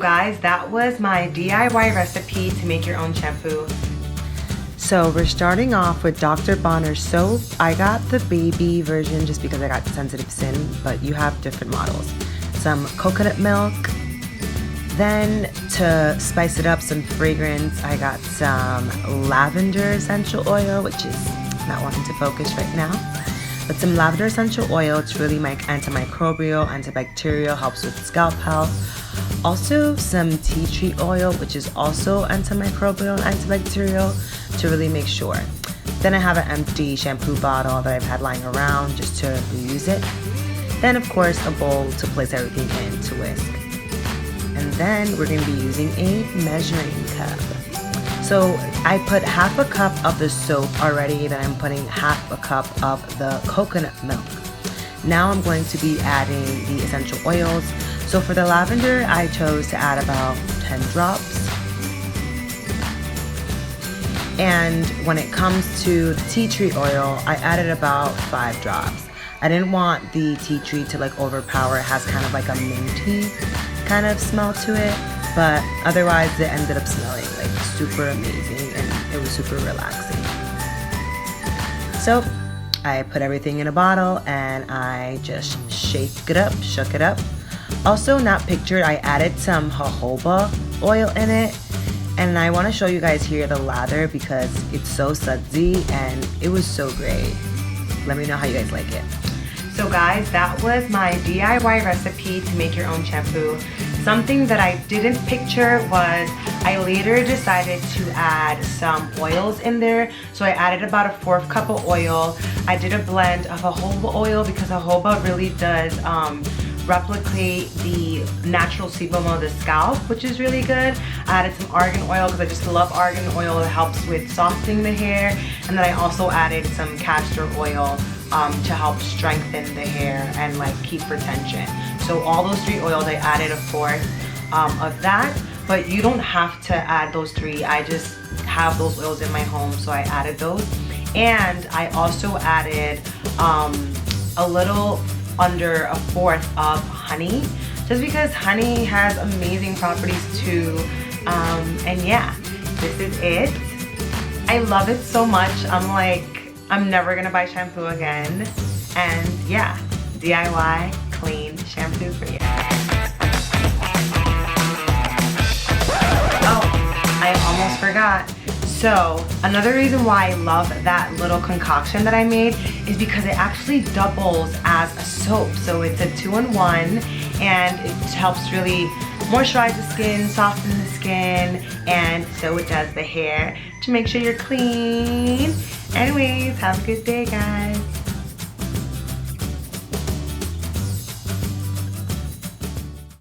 guys, that was my DIY recipe to make your own shampoo. So we're starting off with Dr. Bronner's soap. I got the baby version just because I got sensitive skin, but you have different models. Some coconut milk. Then to spice it up, some fragrance, I got some lavender essential oil, which is not wanting to focus right now. But some lavender essential oil, it's really antimicrobial, antibacterial, helps with scalp health. Also some tea tree oil, which is also antimicrobial and antibacterial, to really make sure. Then I have an empty shampoo bottle that I've had lying around just to reuse it. Then of course a bowl to place everything in to whisk. And then we're going to be using a measuring cup. So I put half a cup of the soap already, then I'm putting half a cup of the coconut milk. Now I'm going to be adding the essential oils. So for the lavender, I chose to add about 10 drops. And when it comes to the tea tree oil, I added about 5 drops. I didn't want the tea tree to like overpower. It has kind of like a minty kind of smell to it, but otherwise it ended up smelling like super amazing and it was super relaxing. So I put everything in a bottle and I just shook it up. Also not pictured, I added some jojoba oil in it. And I want to show you guys here the lather because it's so sudsy and it was so great. Let me know how you guys like it. So guys, that was my DIY recipe to make your own shampoo. Something that I didn't picture was I later decided to add some oils in there. So I added about a 4th cup of oil. I did a blend of jojoba oil because jojoba really does replicate the natural sebum of the scalp, which is really good. I added some argan oil because I just love argan oil. It helps with softening the hair. And then I also added some castor oil to help strengthen the hair and like keep retention. So all those 3 oils, I added a 4th of that, but you don't have to add those 3. I just have those oils in my home, so I added those. And I also added a little under a 4th of honey, just because honey has amazing properties too. And yeah, this is it. I love it so much. I'm like, I'm never gonna buy shampoo again. And yeah, DIY clean shampoo for you. Oh, I almost forgot. So another reason why I love that little concoction that I made is because it actually doubles as a soap. So it's a 2-in-1 and it helps really moisturize the skin, soften the skin, and so it does the hair to make sure you're clean. Anyways, have a good day, guys.